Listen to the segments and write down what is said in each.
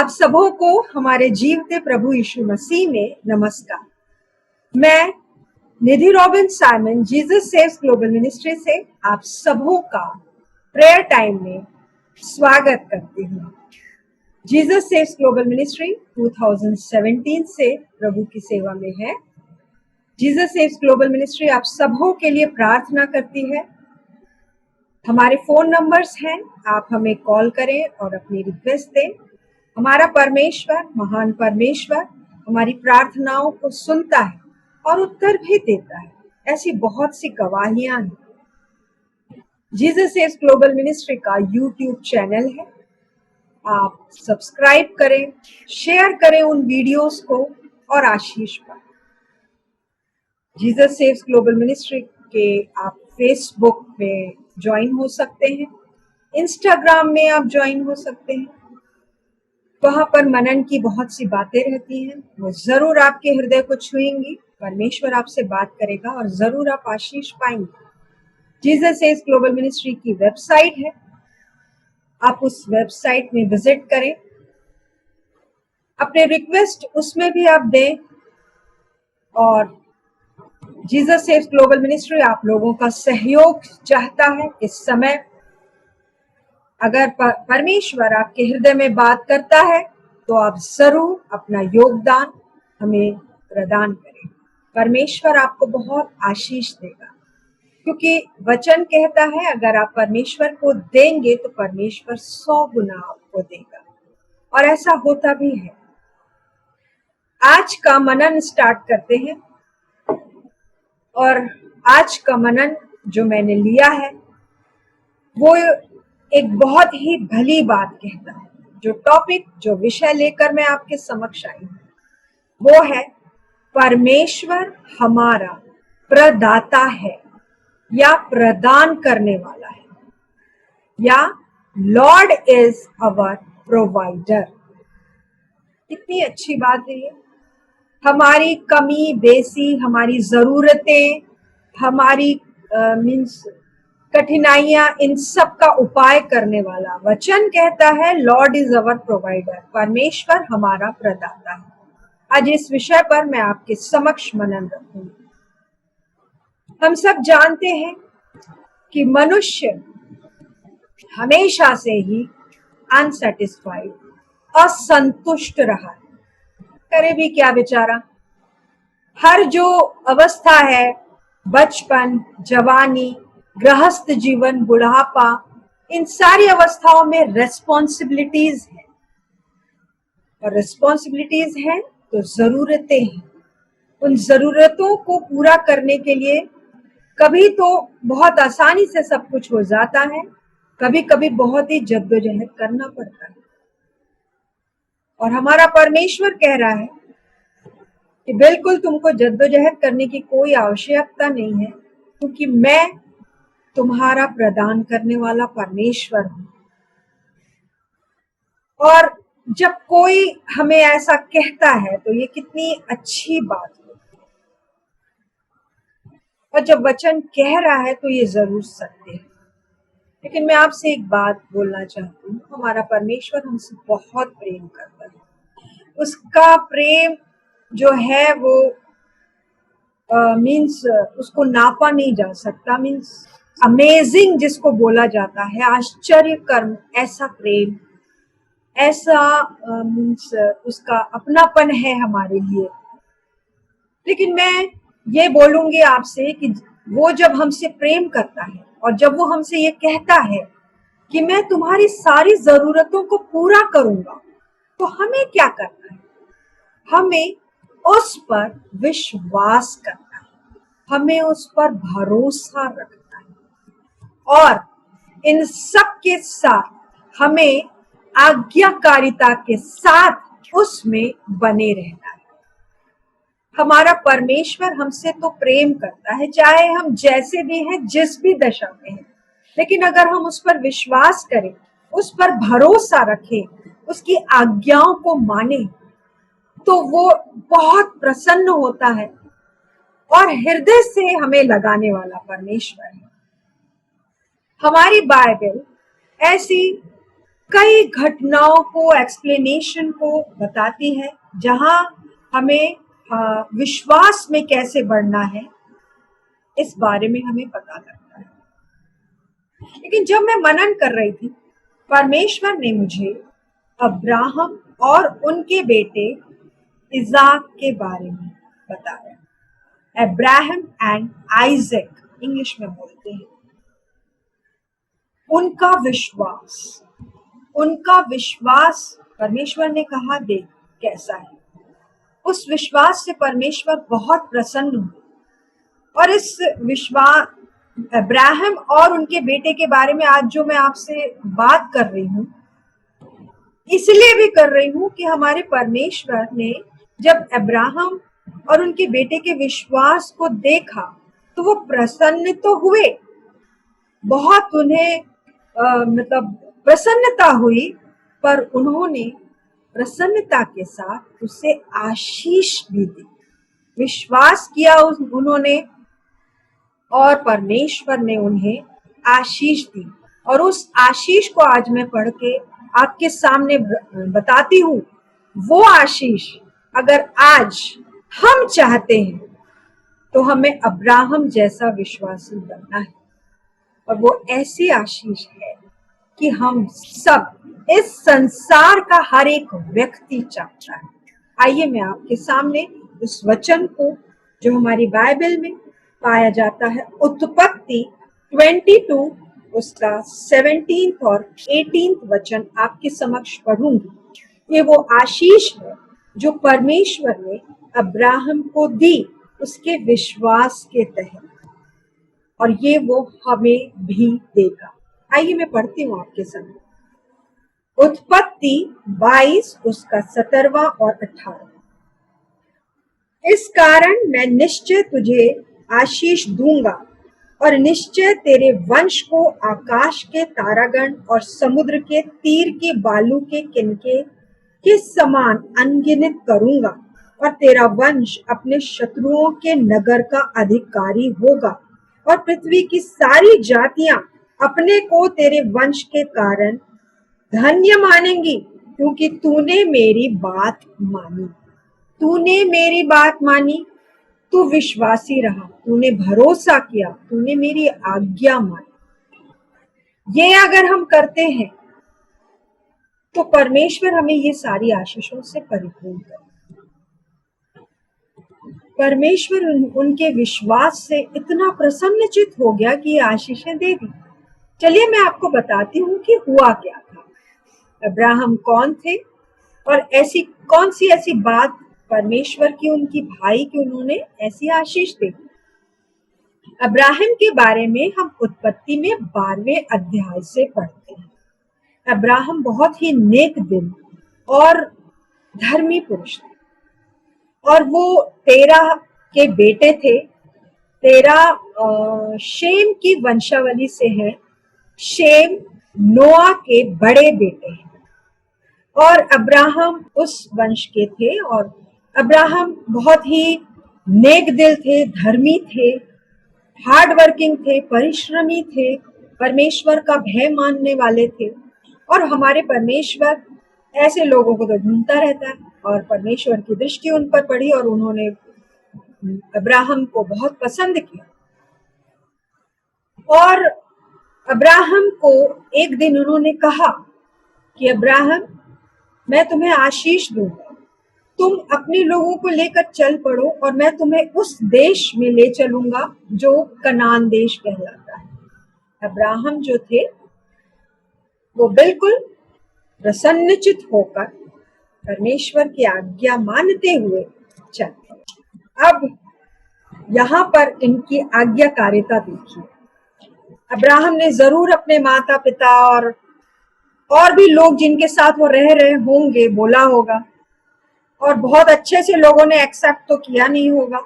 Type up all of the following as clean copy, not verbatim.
आप सबों को हमारे जीवते प्रभु यीशु मसीह में नमस्कार। मैं Nidhi Robin Simon Jesus saves global ministry से आप सबों का प्रेयर टाइम में स्वागत करती हूँ। जीसस सेव्स ग्लोबल मिनिस्ट्री 2017 से प्रभु की सेवा में है। जीसस सेव्स ग्लोबल मिनिस्ट्री आप सबों के लिए प्रार्थना करती है। हमारे फोन नंबर्स हैं, आप हमें कॉल करें और अपनी रिक्वेस्ट दें। हमारा परमेश्वर, महान परमेश्वर, हमारी प्रार्थनाओं को सुनता है और उत्तर भी देता है। ऐसी बहुत सी गवाहियां हैं। जीसस सेव्स ग्लोबल मिनिस्ट्री का यूट्यूब चैनल है, आप सब्सक्राइब करें, शेयर करें उन वीडियोस को और आशीष पाएं। जीसस सेव्स ग्लोबल मिनिस्ट्री के आप फेसबुक में ज्वाइन हो सकते हैं, इंस्टाग्राम में आप ज्वाइन हो सकते हैं। वहां पर मनन की बहुत सी बातें रहती हैं, वो जरूर आपके हृदय को छुएंगी। परमेश्वर आपसे बात करेगा और जरूर आप आशीष पाएंगे। जीसस सेव्स ग्लोबल मिनिस्ट्री की वेबसाइट है, आप उस वेबसाइट में विजिट करें, अपने रिक्वेस्ट उसमें भी आप दें। और जीसस सेव्स ग्लोबल मिनिस्ट्री आप लोगों का सहयोग चाहता है। इस समय अगर परमेश्वर आपके हृदय में बात करता है तो आप जरूर अपना योगदान हमें प्रदान करें। परमेश्वर आपको बहुत आशीष देगा, क्योंकि वचन कहता है अगर आप परमेश्वर को देंगे तो परमेश्वर 100 गुना आपको देगा, और ऐसा होता भी है। आज का मनन स्टार्ट करते हैं, और आज का मनन जो मैंने लिया है वो एक बहुत ही भली बात कहता है। जो टॉपिक, जो विषय लेकर मैं आपके समक्ष आई हूँ वो है परमेश्वर हमारा प्रदाता है या प्रदान करने वाला है, या लॉर्ड इज अवर प्रोवाइडर। कितनी अच्छी बात है ये। हमारी कमी बेसी, हमारी जरूरतें, हमारी मीन्स कठिनाइयां, इन सब का उपाय करने वाला वचन कहता है लॉर्ड इज अवर प्रोवाइडर, परमेश्वर हमारा प्रदाता है। आज इस विषय पर मैं आपके समक्ष मनन रखूंगी। हम सब जानते हैं कि मनुष्य हमेशा से ही अनसेटिस्फाइड, असंतुष्ट रहा है। करे भी क्या बेचारा। हर जो अवस्था है, बचपन, जवानी, गृहस्थ जीवन, बुढ़ापा, इन सारी अवस्थाओं में रेस्पॉन्सिबिलिटीज है, और रेस्पॉन्सिबिलिटीज हैं तो जरूरतें हैं। उन जरूरतों को पूरा करने के लिए कभी तो बहुत आसानी से सब कुछ हो जाता है, कभी कभी बहुत ही जद्दोजहद करना पड़ता है। और हमारा परमेश्वर कह रहा है कि बिल्कुल तुमको जद्दोजहद करने की कोई आवश्यकता नहीं है, क्योंकि मैं तुम्हारा प्रदान करने वाला परमेश्वर हूं। और जब कोई हमें ऐसा कहता है तो ये कितनी अच्छी बात है, और जब वचन कह रहा है तो ये जरूर सत्य है। लेकिन मैं आपसे एक बात बोलना चाहती हूँ, हमारा परमेश्वर हमसे बहुत प्रेम करता है। उसका प्रेम जो है वो मीन्स उसको नापा नहीं जा सकता। मीन्स अमेजिंग जिसको बोला जाता है, आश्चर्य कर्म, ऐसा प्रेम, ऐसा मीन्स उसका अपनापन है हमारे लिए। लेकिन मैं ये बोलूंगी आपसे कि वो जब हमसे प्रेम करता है और जब वो हमसे ये कहता है कि मैं तुम्हारी सारी जरूरतों को पूरा करूंगा, तो हमें क्या करना है? हमें उस पर विश्वास करना है, हमें उस पर भरोसा रखना है, और इन सब के साथ हमें आज्ञाकारिता के साथ उसमें बने रहना है। हमारा परमेश्वर हमसे तो प्रेम करता है, चाहे हम जैसे भी हैं, जिस भी दशा में हैं। लेकिन अगर हम उस पर विश्वास करें, उस पर भरोसा रखें, उसकी आज्ञाओं को माने, तो वो बहुत प्रसन्न होता है और हृदय से हमें लगाने वाला परमेश्वर है। हमारी बाइबल ऐसी कई घटनाओं को, एक्सप्लेनेशन को बताती है, जहां हमें विश्वास में कैसे बढ़ना है इस बारे में हमें पता लगता है। लेकिन जब मैं मनन कर रही थी, परमेश्वर ने मुझे अब्राहम और उनके बेटे इज़ाक के बारे में बताया। अब्राहम एंड आइजक इंग्लिश में बोलते हैं। उनका विश्वास परमेश्वर ने कहा देख कैसा है। उस विश्वास से परमेश्वर बहुत प्रसन्न हुए। और इस विश्वास, अब्राहम और उनके बेटे के बारे में आज जो मैं आपसे बात कर रही हूँ, इसलिए भी कर रही हूँ कि हमारे परमेश्वर ने जब अब्राहम और उनके बेटे के विश्वास को देखा तो वो प्रसन्न तो हुए, बहुत उन्हें मतलब प्रसन्नता हुई, पर उन्होंने प्रसन्नता के साथ उसे आशीष भी दी। विश्वास किया उन्होंने और परमेश्वर ने उन्हें आशीष दी। और उस आशीष को आज मैं पढ़ के आपके सामने बताती हूँ। वो आशीष अगर आज हम चाहते हैं तो हमें अब्राहम जैसा विश्वासी बनना है। और वो ऐसी आशीष है कि हम सब, इस संसार का हर एक व्यक्ति चाहता है। आइए मैं आपके सामने उस वचन को जो हमारी बाइबल में पाया जाता है, उत्पत्ति 22 उसका 17 और 18 वचन आपके समक्ष पढ़ूंगी। ये वो आशीष है जो परमेश्वर ने अब्राहम को दी उसके विश्वास के तहत, और ये वो हमें भी देगा। आइए मैं पढ़ती हूँ आपके सामने। उत्पत्ति 22 उसका 17वां और 18। इस कारण मैं निश्चय तुझे आशीष दूंगा और निश्चय तेरे वंश को आकाश के तारागण और समुद्र के तीर के बालू के किनके के समान अनगिनत करूंगा, और तेरा वंश अपने शत्रुओं के नगर का अधिकारी होगा, और पृथ्वी की सारी जातियां अपने को तेरे वंश के कारण धन्य मानेंगी, क्योंकि तूने मेरी बात मानी। तूने मेरी बात मानी, तू विश्वासी रहा, तूने भरोसा किया, तूने मेरी आज्ञा मानी। ये अगर हम करते हैं तो परमेश्वर हमें ये सारी आशीषों से परिपूर्ण करेगा। परमेश्वर उनके विश्वास से इतना प्रसन्नचित हो गया कि ये आशीषें दे दी। चलिए मैं आपको बताती हूँ कि हुआ क्या था, अब्राहम कौन थे और ऐसी कौन सी ऐसी बात परमेश्वर की, उनकी भाई की उन्होंने ऐसी आशीष दी। अब्राहम के बारे में हम उत्पत्ति में 12वें अध्याय से पढ़ते हैं। अब्राहम बहुत ही नेक दिल और धर्मी पुरुष थे, और वो 13 के बेटे थे। 13 शेम की वंशावली से हैं। शेम नोआ के बड़े बेटे हैं और अब्राहम उस वंश के थे। और अब्राहम बहुत ही नेक दिल थे, धर्मी थे, हार्ड वर्किंग थे, परिश्रमी थे, परमेश्वर का भय मानने वाले थे। और हमारे परमेश्वर ऐसे लोगों को तो ढूंढता रहता है, और परमेश्वर की दृष्टि उन पर पड़ी और उन्होंने अब्राहम को बहुत पसंद किया। और अब्राहम को एक दिन उन्होंने कहा कि अब्राहम, मैं तुम्हें आशीष दूंगा, तुम अपने लोगों को लेकर चल पड़ो और मैं तुम्हें उस देश में ले चलूंगा जो कनान देश कहलाता है। अब्राहम जो थे वो बिल्कुल प्रसन्नचित होकर परमेश्वर की आज्ञा मानते हुए चलते। अब यहाँ पर इनकी आज्ञाकारिता देखिए। अब्राहम ने जरूर अपने माता पिता और भी लोग जिनके साथ वो रह रहे होंगे बोला होगा, और बहुत अच्छे से लोगों ने एक्सेप्ट तो किया नहीं होगा,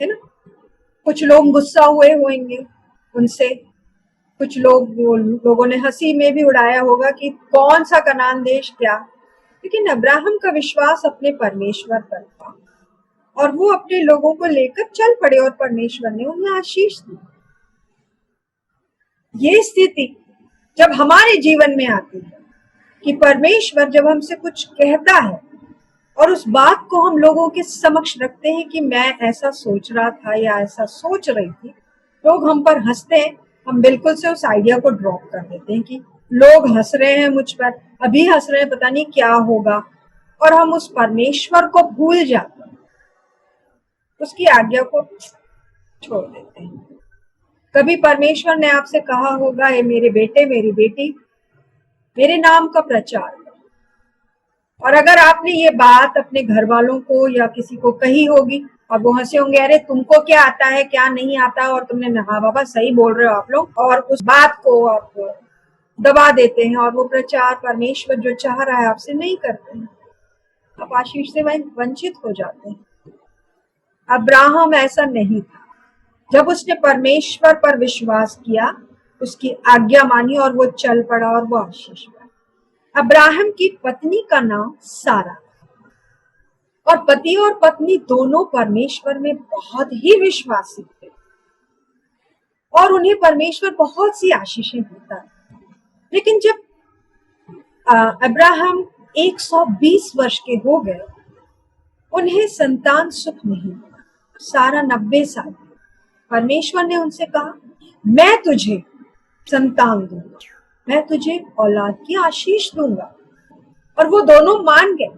है ना। कुछ लोग गुस्सा हुए होंगे उनसे, कुछ लोगों ने हंसी में भी उड़ाया होगा कि कौन सा कनान देश क्या। लेकिन अब्राहम का विश्वास अपने परमेश्वर पर था और वो अपने लोगों को लेकर चल पड़े और परमेश्वर ने उन्हें आशीष दी। ये स्थिति जब हमारे जीवन में आती है कि परमेश्वर जब हमसे कुछ कहता है और उस बात को हम लोगों के समक्ष रखते हैं कि मैं ऐसा सोच रहा था या ऐसा सोच रही थी, लोग हम पर हंसते हैं, हम बिल्कुल से उस आइडिया को ड्रॉप कर देते हैं कि लोग हंस रहे हैं मुझ पर, अभी हंस रहे हैं, पता नहीं क्या होगा, और हम उस परमेश्वर को भूल जाते हैं, उसकी आज्ञा को छोड़ देते हैं। कभी परमेश्वर ने आपसे कहा होगा, हे मेरे बेटे मेरी बेटी, मेरे नाम का प्रचार कर, और अगर आपने ये बात अपने घर वालों को या किसी को कही होगी और वो हंसे होंगे, अरे तुमको क्या आता है क्या नहीं आता, और तुमने हाँ बाबा सही बोल रहे हो आप लोग, और उस बात को आप दबा देते हैं और वो प्रचार परमेश्वर जो चाह रहा है आपसे नहीं करते हैं, आप आशीष से वंचित हो जाते हैं। अब्राहम ऐसा नहीं था। जब उसने परमेश्वर पर विश्वास किया, उसकी आज्ञा मानी और वो चल पड़ा और वो आशीष पाया। अब्राहम की पत्नी का नाम सारा, और पति और पत्नी दोनों परमेश्वर में बहुत ही विश्वासी थे और उन्हें परमेश्वर बहुत सी आशीषें देता है। लेकिन जब अब्राहम 120 वर्ष के हो गए, उन्हें संतान सुख नहीं मिला। सारा 90 साल। परमेश्वर ने उनसे कहा, मैं तुझे संतान दूंगा, मैं तुझे औलाद की आशीष दूंगा, और वो दोनों मान गए।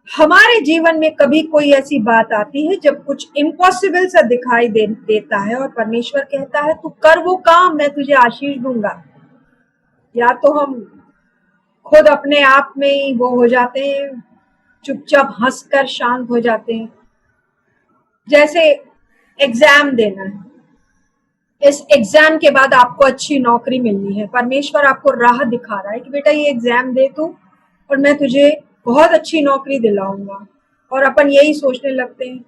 हमारे जीवन में कभी कोई ऐसी बात आती है जब कुछ इम्पॉसिबल सा दिखाई देता है और परमेश्वर कहता है तू कर वो काम, मैं तुझे आशीष दूंगा, या तो हम खुद अपने आप में ही वो हो जाते हैं, चुपचाप हंसकर शांत हो जाते हैं। जैसे एग्जाम देना है, इस एग्जाम के बाद आपको अच्छी नौकरी मिलनी है, परमेश्वर आपको राह दिखा रहा है कि बेटा ये एग्जाम दे तू और मैं तुझे बहुत अच्छी नौकरी दिलाऊंगा, और अपन यही सोचने लगते हैं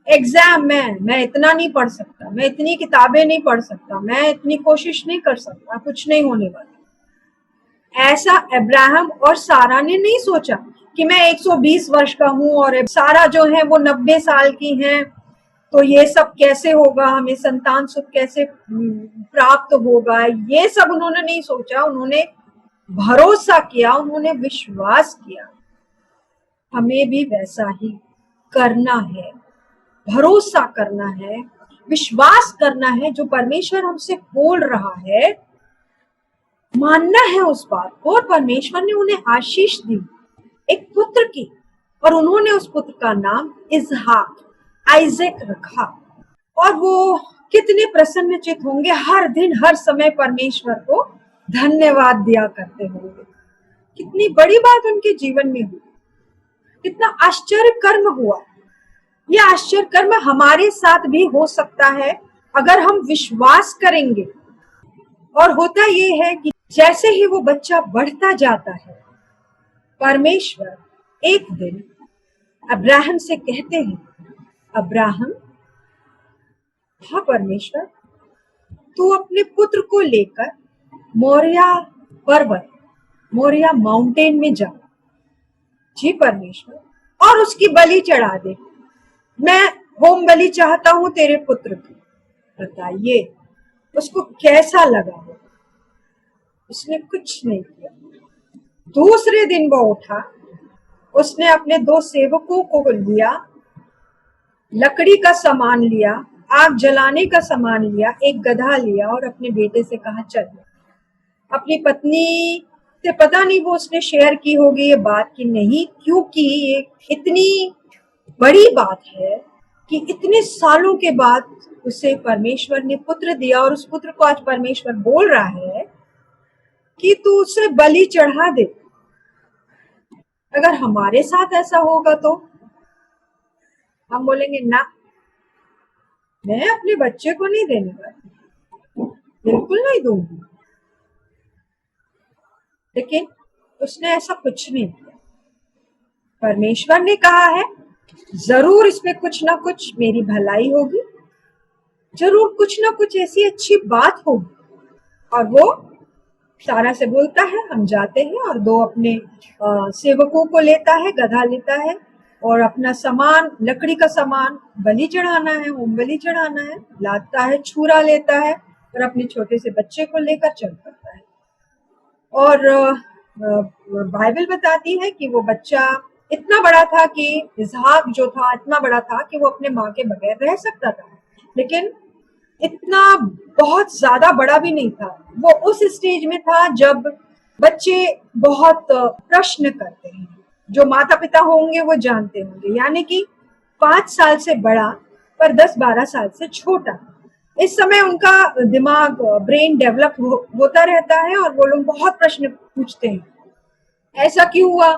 एग्जाम में मैं इतना नहीं पढ़ सकता, मैं इतनी किताबें नहीं पढ़ सकता, मैं इतनी कोशिश नहीं कर सकता, कुछ नहीं होने वाला। ऐसा अब्राहम और सारा ने नहीं सोचा कि मैं 120 वर्ष का हूं और सारा जो है वो 90 साल की हैं, तो ये सब कैसे होगा, हमें संतान सुख कैसे प्राप्त होगा, ये सब उन्होंने नहीं सोचा। उन्होंने भरोसा किया, उन्होंने विश्वास किया। हमें भी वैसा ही करना है, भरोसा करना है, विश्वास करना है। जो परमेश्वर हमसे बोल रहा है मानना है उस बात को। और परमेश्वर ने उन्हें आशीष दी एक पुत्र की, और उन्होंने उस पुत्र का नाम इसहाक आइजैक रखा। और वो कितने प्रसन्नचित होंगे, हर दिन हर समय परमेश्वर को धन्यवाद दिया करते होंगे। कितनी बड़ी बात उनके जीवन में हुई, कितना आश्चर्य कर्म हुआ। यह आश्चर्य कर्म हमारे साथ भी हो सकता है अगर हम विश्वास करेंगे। और होता ये है कि जैसे ही वो बच्चा बढ़ता जाता है, परमेश्वर एक दिन अब्राहम से कहते हैं, अब्राहम, हाँ परमेश्वर, तू अपने पुत्र को लेकर मोरिया पर्वत, मोरिया माउंटेन में जा। जी परमेश्वर, और उसकी बलि चढ़ा दे, मैं होम बलि चाहता हूं तेरे पुत्र की। बताइए उसको कैसा लगा हो? उसने कुछ नहीं किया। दूसरे दिन वो उठा, उसने अपने 2 सेवकों को लिया, लकड़ी का सामान लिया, आग जलाने का सामान लिया, एक गधा लिया और अपने बेटे से कहा चल। अपनी पत्नी से पता नहीं वो उसने शेयर की होगी ये बात कि नहीं, क्योंकि ये इतनी बड़ी बात है कि इतने सालों के बाद उसे परमेश्वर ने पुत्र दिया, और उस पुत्र को आज परमेश्वर बोल रहा है कि तू उसे बलि चढ़ा दे। अगर हमारे साथ ऐसा होगा तो हम बोलेंगे ना, मैं अपने बच्चे को नहीं देने वाली, बिल्कुल नहीं दूंगी। लेकिन उसने ऐसा कुछ नहीं किया। परमेश्वर ने कहा है जरूर इसमें कुछ ना कुछ मेरी भलाई होगी, जरूर कुछ ना कुछ ऐसी अच्छी बात होगी। और वो सारा से बोलता है, हम जाते हैं, और 2 अपने सेवकों को लेता है, गधा लेता है और अपना सामान, लकड़ी का सामान, बलि चढ़ाना है, होम बलि चढ़ाना है, लाता है, छुरा लेता है और अपने छोटे से बच्चे को लेकर चल पड़ता है। और बाइबल बताती है कि वो बच्चा इतना बड़ा था कि इसहाक जो था इतना बड़ा था कि वो अपने माँ के बगैर रह सकता था, लेकिन इतना बहुत ज्यादा बड़ा भी नहीं था। वो उस स्टेज में था जब बच्चे बहुत प्रश्न करते हैं। जो माता पिता होंगे वो जानते होंगे, यानी कि 5 साल से बड़ा पर 10-12 साल से छोटा। इस समय उनका दिमाग ब्रेन डेवलप होता रहता है और वो लोग बहुत प्रश्न पूछते हैं। ऐसा क्यों हुआ,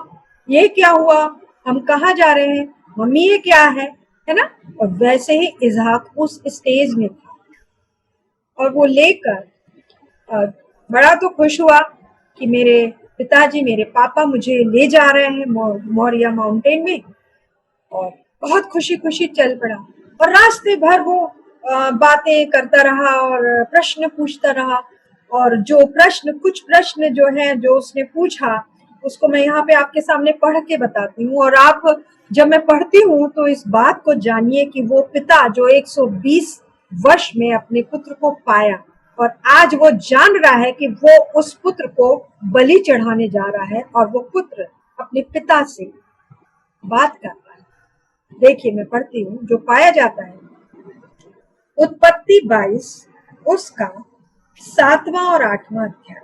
ये क्या हुआ, हम कहाँ जा रहे हैं, मम्मी ये क्या है ना। और वैसे ही इसहाक उस स्टेज में था और वो लेकर बड़ा तो खुश हुआ कि मेरे पिताजी, मेरे पापा मुझे ले जा रहे हैं मोरिया माउंटेन में, और बहुत खुशी खुशी चल पड़ा। और रास्ते भर वो बातें करता रहा और प्रश्न पूछता रहा। और कुछ प्रश्न जो है जो उसने पूछा, उसको मैं यहाँ पे आपके सामने पढ़ के बताती हूँ। और आप जब मैं पढ़ती हूँ तो इस बात को जानिए कि वो पिता जो 120 वर्ष में अपने पुत्र को पाया, और आज वो जान रहा है कि वो उस पुत्र को बलि चढ़ाने जा रहा है, और वो पुत्र अपने पिता से बात कर रहा है। देखिए मैं पढ़ती हूँ जो पाया जाता है। उत्पत्ति 22 उसका 7वां और 8वां अध्याय।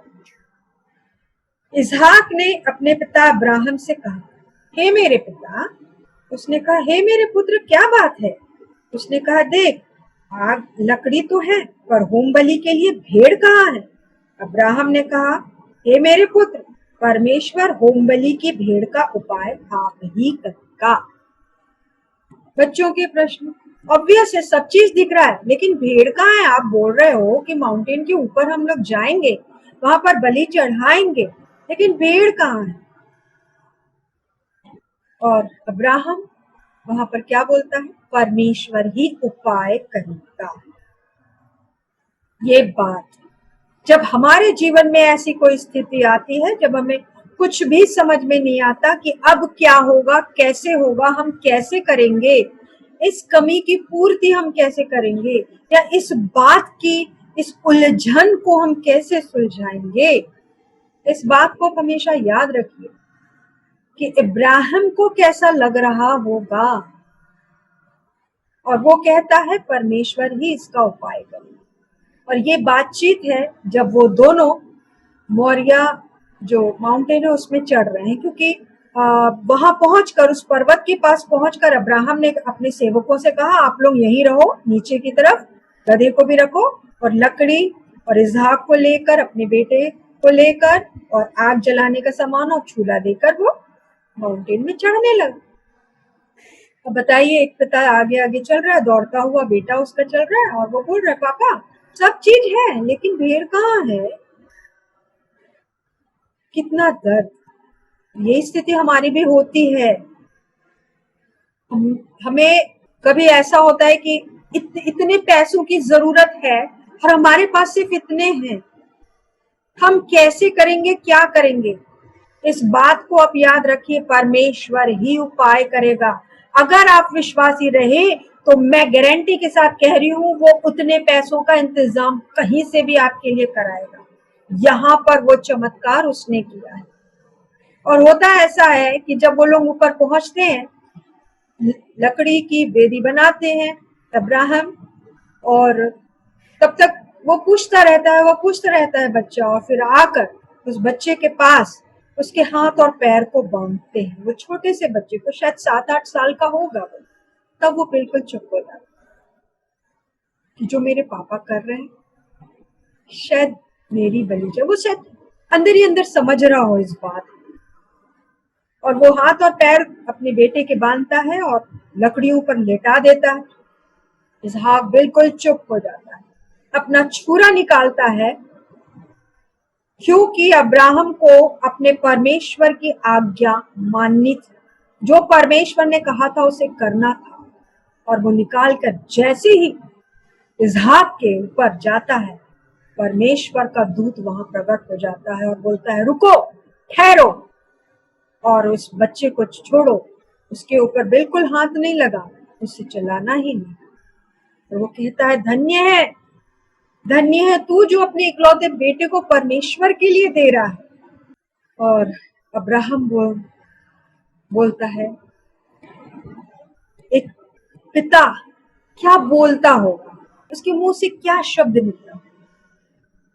इसहाक ने अपने पिता अब्राहम से कहा, हे मेरे पिता। उसने कहा, हे मेरे पुत्र, क्या बात है। उसने कहा, देख, आग लकड़ी तो है, पर होम बलि के लिए भेड़ कहाँ है। अब्राहम ने कहा, हे मेरे पुत्र, परमेश्वर होम बलि की भेड़ का उपाय आप ही करेगा। बच्चों के प्रश्न, ऑब्वियस है, सब चीज दिख रहा है, लेकिन भेड़ कहाँ है। आप बोल रहे हो कि माउंटेन के ऊपर हम लोग जाएंगे, वहां पर बलि चढ़ाएंगे, लेकिन भेड़ कहाँ है। और अब्राहम वहां पर क्या बोलता है, परमेश्वर ही उपाय करेगा। ये बात जब हमारे जीवन में ऐसी कोई स्थिति आती है, जब हमें कुछ भी समझ में नहीं आता कि अब क्या होगा, कैसे होगा, हम कैसे करेंगे, इस कमी की पूर्ति हम कैसे करेंगे, या इस बात की, इस उलझन को हम कैसे सुलझाएंगे, इस बात को हमेशा याद रखिए कि इब्राहिम को कैसा लग रहा होगा। और वो कहता है परमेश्वर ही इसका उपाय करे। और ये बातचीत है जब वो दोनों मोरिया जो माउंटेन है उसमें चढ़ रहे हैं, क्योंकि वहां पहुंचकर, उस पर्वत के पास पहुंचकर अब्राहम ने अपने सेवकों से कहा, आप लोग यहीं रहो, नीचे की तरफ गधे को भी रखो और लकड़ी और इसहाक को लेकर, अपने बेटे को लेकर, और आग जलाने का सामान और चूल्हा देकर वो माउंटेन में चढ़ने लगे। अब बताइए, एक पिता आगे आगे चल रहा है, दौड़ता हुआ बेटा उसका चल रहा है, और वो बोल रहा है, पापा सब चीज है लेकिन भेड़ कहाँ है। कितना दर्द। ये स्थिति हमारी भी होती है। हमें कभी ऐसा होता है कि इतने पैसों की जरूरत है और हमारे पास सिर्फ इतने हैं, हम कैसे करेंगे, क्या करेंगे। इस बात को आप याद रखिए, परमेश्वर ही उपाय करेगा। अगर आप विश्वासी रहे तो मैं गारंटी के साथ कह रही हूँ, वो उतने पैसों का इंतजाम कहीं से भी आपके लिए कराएगा। यहाँ पर वो चमत्कार उसने किया है। और होता ऐसा है कि जब वो लोग ऊपर पहुंचते हैं, लकड़ी की बेदी बनाते हैं अब्राहम, और तब तक वो पूछता रहता है बच्चा, और फिर आकर उस बच्चे के पास उसके हाथ और पैर को बांधते हैं। वो छोटे से बच्चे को, शायद 7-8 साल का होगा वो, तब वो बिल्कुल चुप हो जाता कि जो मेरे पापा कर रहे हैं शायद मेरी बलि जाए। वो शायद अंदर ही अंदर समझ रहा हो इस बात। और वो हाथ और पैर अपने बेटे के बांधता है और लकड़ियों पर लेटा देता है। इसहाक बिल्कुल चुप हो जाता है, अपना छुरा निकालता है, क्योंकि अब्राहम को अपने परमेश्वर की आज्ञा माननी थी। जो परमेश्वर ने कहा था उसे करना था। और वो निकाल कर जैसे ही इसहाक के ऊपर जाता है, परमेश्वर का दूत वहां प्रकट हो जाता है और बोलता है, रुको, ठहरो, और उस बच्चे को छोड़ो। उसके ऊपर बिल्कुल हाथ नहीं लगा, उसे चलाना ही नहीं। और वो कहता है, धन्य है तू जो अपने इकलौते बेटे को परमेश्वर के लिए दे रहा है। और अब्राहम बोलता है, एक पिता क्या बोलता होगा, उसके मुंह से क्या शब्द निकला,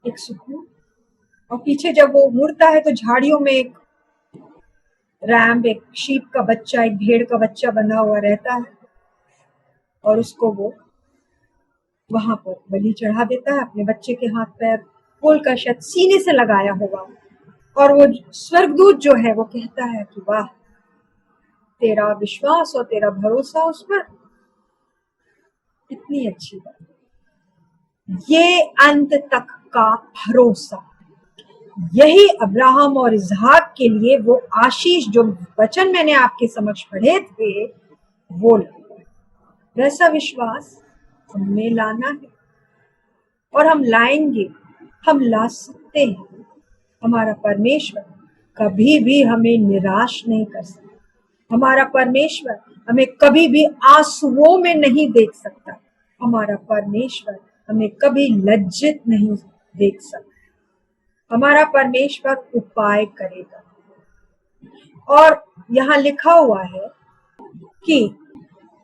एक सुकून। और पीछे जब वो मुड़ता है तो झाड़ियों में एक रैम, एक शीप का बच्चा, एक भेड़ का बच्चा बना हुआ रहता है, और उसको वो वहां पर बलि चढ़ा देता है, अपने बच्चे के हाथ पैर खोलकर, शायद सीने से लगाया होगा। और वो स्वर्गदूत जो है वो कहता है कि वाह, तेरा विश्वास और तेरा भरोसा उस पर, इतनी अच्छी बात। ये अंत तक का भरोसा, यही अब्राहम और इसहाक के लिए वो आशीष जो वचन मैंने आपके समक्ष पढ़े थे वो लाना है। वैसा विश्वास हमें लाना है, और हम लाएंगे, हम ला सकते हैं। हमारा परमेश्वर कभी भी हमें निराश नहीं कर सकता। हमारा परमेश्वर हमें कभी भी आंसुओं में नहीं देख सकता। हमारा परमेश्वर हमें कभी लज्जित नहीं देख सकता। हमारा परमेश्वर उपाय करेगा। और यहाँ लिखा हुआ है कि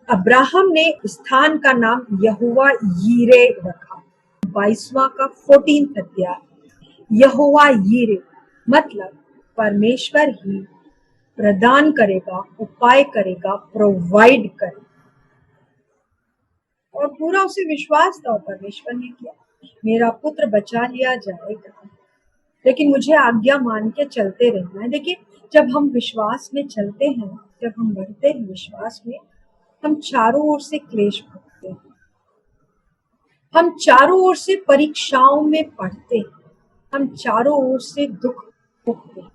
अब्राहम ने स्थान का नाम यहोवा यीरे रखा। 22वां का 14th अध्याय, यहोवा यीरे मतलब परमेश्वर ही प्रदान करेगा, उपाय करेगा, प्रोवाइड करेगा। और पूरा उसे विश्वास था, परमेश्वर ने किया, मेरा पुत्र बचा लिया जाएगा, लेकिन मुझे आज्ञा मान के चलते रहना है। देखिए, जब हम विश्वास में चलते हैं, जब हम बढ़ते हैं विश्वास में, हम चारों ओर से क्लेश भोगते हैं, हम चारों ओर से परीक्षाओं में पढ़ते हैं, हम चारों ओर से दुख भोगते हैं,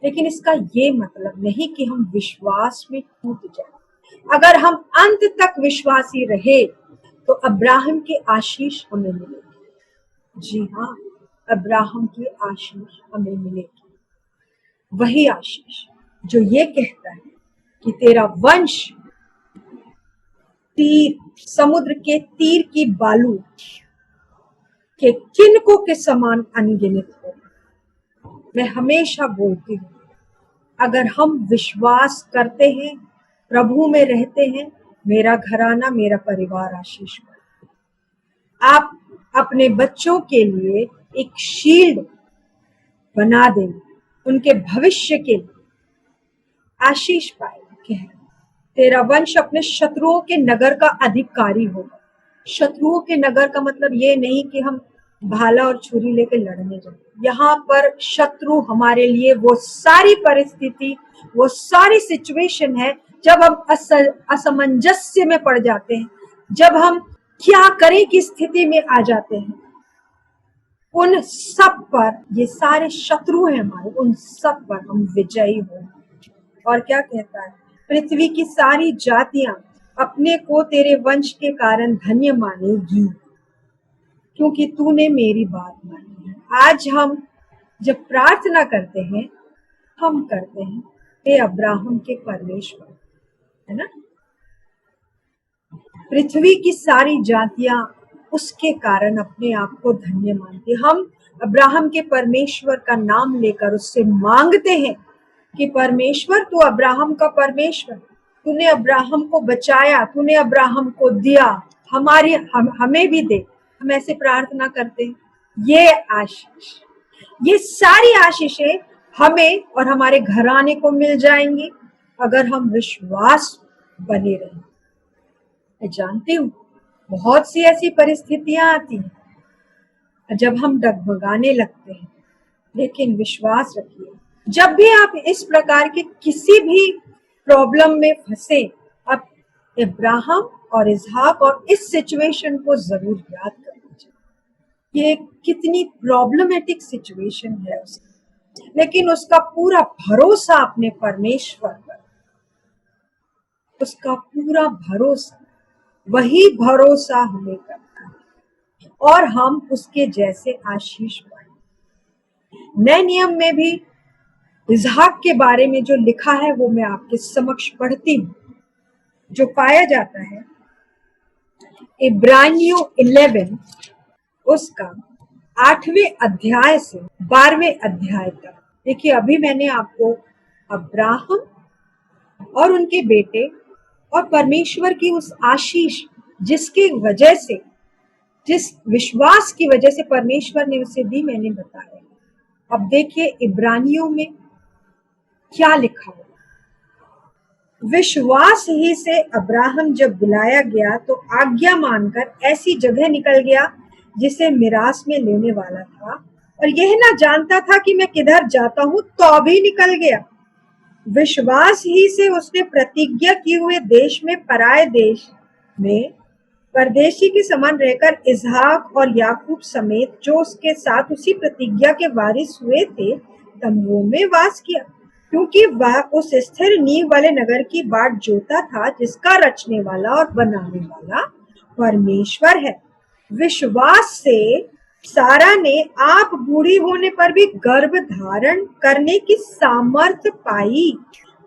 लेकिन इसका ये मतलब नहीं कि हम विश्वास में टूट जाए। अगर हम अंत तक विश्वासी रहे तो अब्राहम की आशीष हमें मिलेगी। जी हाँ, अब्राहम की आशीष हमें मिलेगी। वही आशीष जो ये कहता है कि तेरा वंश तीर, समुद्र के तीर की बालू के किनको के समान अनगिनत हो। मैं हमेशा बोलती हूँ, अगर हम विश्वास करते हैं, प्रभु में रहते हैं, मेरा घराना, मेरा परिवार आशीष पाए। आप अपने बच्चों के लिए एक शील्ड बना देंगे, उनके भविष्य के लिए आशीष पाएंगे। तेरा वंश अपने शत्रुओं के नगर का अधिकारी होगा। शत्रुओं के नगर का मतलब ये नहीं कि हम भाला और छुरी लेके लड़ने जाए। यहाँ पर शत्रु हमारे लिए वो सारी परिस्थिति, वो सारी सिचुएशन है जब हम असमंजस्य में पड़ जाते हैं, जब हम क्या करें की स्थिति में आ जाते हैं, उन सब पर, ये सारे शत्रु हैं हमारे, उन सब पर हम विजयी होंगे। और क्या कहता है, पृथ्वी की सारी जातियां अपने को तेरे वंश के कारण धन्य मानेगी, क्योंकि तूने मेरी बात मानी है। आज हम जब प्रार्थना करते हैं, हम करते हैं, हे अब्राहम के परमेश्वर, है ना, पृथ्वी की सारी जातियां उसके कारण अपने आप को धन्य मानती। हम अब्राहम के परमेश्वर का नाम लेकर उससे मांगते हैं कि परमेश्वर, तू अब्राहम का परमेश्वर, तूने अब्राहम को बचाया, तूने अब्राहम को दिया, हमें भी दे। हम ऐसे प्रार्थना करते हैं। ये आशीष, ये सारी आशीषें हमें और हमारे घराने को मिल जाएंगी अगर हम विश्वास बने रहें। मैं जानती हूँ बहुत सी ऐसी परिस्थितियां आती हैं जब हम डगमगाने लगते हैं, लेकिन विश्वास रखिए, जब भी आप इस प्रकार के किसी भी प्रॉब्लम में फंसे, आप इब्राहिम और इसहाक और इस सिचुएशन को जरूर याद कर लीजिए। ये कितनी प्रॉब्लमेटिक सिचुएशन है उसकी, लेकिन उसका पूरा भरोसा अपने परमेश्वर पर, उसका पूरा भरोसा, वही भरोसा हमें करना है और हम उसके जैसे आशीष पाए। नए नियम में भी इसहाक के बारे में जो लिखा है वो मैं आपके समक्ष पढ़ती हूँ, जो पाया जाता है इब्रानियों 11 उसका 8वें अध्याय से 12वें अध्याय तक। देखिए, अभी मैंने आपको अब्राहम और उनके बेटे और परमेश्वर की उस आशीष जिसकी वजह से, जिस विश्वास की वजह से परमेश्वर ने उसे दी, मैंने बताया। अब देखिए इब्रानियों में क्या लिखा हुआ। विश्वास ही से अब्राहम जब बुलाया गया तो आज्ञा मानकर ऐसी जगह निकल गया जिसे मिरास में लेने वाला था, और यह ना जानता था कि मैं किधर जाता हूं, तो भी निकल गया। विश्वास ही से उसने प्रतिज्ञा किए हुए देश में, पराये देश में परदेशी के समान रहकर इसहाक और याकूब समेत जो उसके साथ उसी प्रतिज्ञा के वारिस हुए थे तंबुओं में वास किया, क्योंकि वह उस स्थिर नींव वाले नगर की बाट जोता था जिसका रचने वाला और बनाने वाला परमेश्वर है। विश्वास से सारा ने आप बूढ़ी होने पर भी गर्भ धारण करने की सामर्थ्य पाई,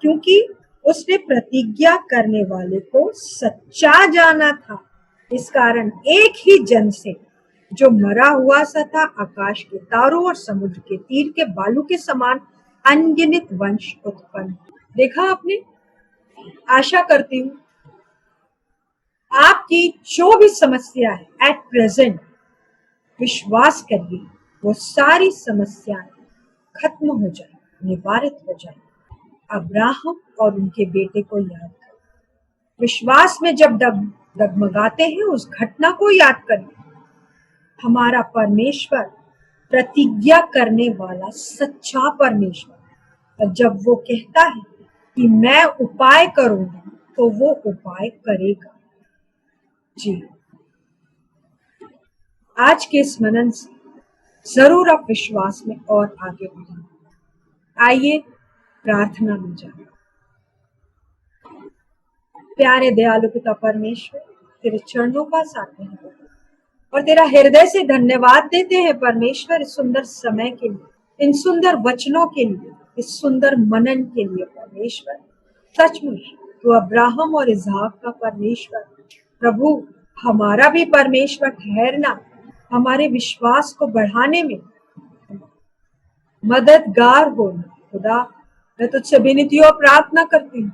क्योंकि उसने प्रतिज्ञा करने वाले को सच्चा जाना था। इस कारण एक ही जन से, जो मरा हुआ सा था, आकाश के तारों और समुद्र के तीर के बालू के समान अनगिनत वंश उत्पन्न। देखा आपने? आशा करती हूँ आपकी जो भी समस्या है एट प्रेजेंट, विश्वास करिए वो सारी समस्याएं खत्म हो जाए, निवारित हो जाए। अब्राहम और उनके बेटे को याद करें। विश्वास में जब डगमगाते हैं उस घटना को याद करें। हमारा परमेश्वर प्रतिज्ञा करने वाला सच्चा परमेश्वर, और जब वो कहता है कि मैं उपाय करूंगा तो वो उपाय करेगा। जी, आज के इस मनन से जरूर आप विश्वास में और आगे बढ़ेंगे। आइए प्रार्थना में जाएं। प्यारे दयालु पिता परमेश्वर, तेरे चरणों पास आते हैं और तेरा हृदय से धन्यवाद देते हैं परमेश्वर, इस सुंदर समय के लिए, इन सुंदर वचनों के लिए, इस सुंदर मनन के लिए। परमेश्वर सचमुच तू अब्राहम और इसहाक का परमेश्वर, प्रभु हमारा भी परमेश्वर ठहरना, हमारे विश्वास को बढ़ाने में मददगार होना। खुदा, मैं तुझसे विनती और प्रार्थना करती हूँ,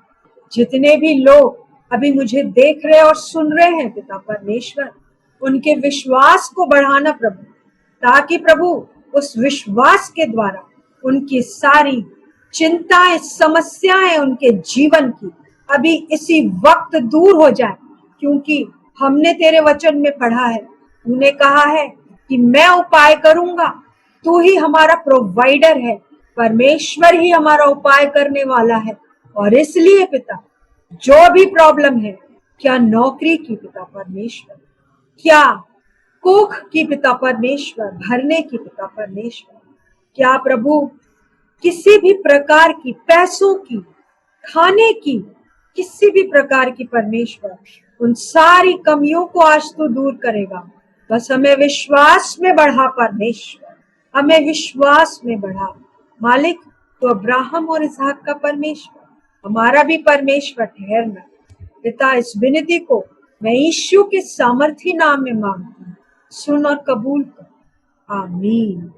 जितने भी लोग अभी मुझे देख रहे और सुन रहे हैं पिता परमेश्वर, उनके विश्वास को बढ़ाना प्रभु, ताकि प्रभु उस विश्वास के द्वारा उनकी सारी चिंताएं, समस्याएं उनके जीवन की अभी इसी वक्त दूर हो जाए, क्योंकि हमने तेरे वचन में पढ़ा है, तूने कहा है कि मैं उपाय करूंगा। तू ही हमारा प्रोवाइडर है, परमेश्वर ही हमारा उपाय करने वाला है। और इसलिए पिता, जो भी प्रॉब्लम है, क्या नौकरी की पिता परमेश्वर, क्या कोख की पिता परमेश्वर, भरने की पिता परमेश्वर, क्या प्रभु किसी भी प्रकार की, पैसों की, खाने की, किसी भी प्रकार की परमेश्वर, उन सारी कमियों को आज तो दूर करेगा। बस हमें विश्वास में बढ़ा परमेश्वर, हमें विश्वास में बढ़ा मालिक। तो अब्राहम और इसहाक का परमेश्वर, हमारा भी परमेश्वर ठहरना पिता। इस विनती को मैं यीशु के सामर्थी नाम में मांगती हूँ, सुन और कबूल कर। आमीन।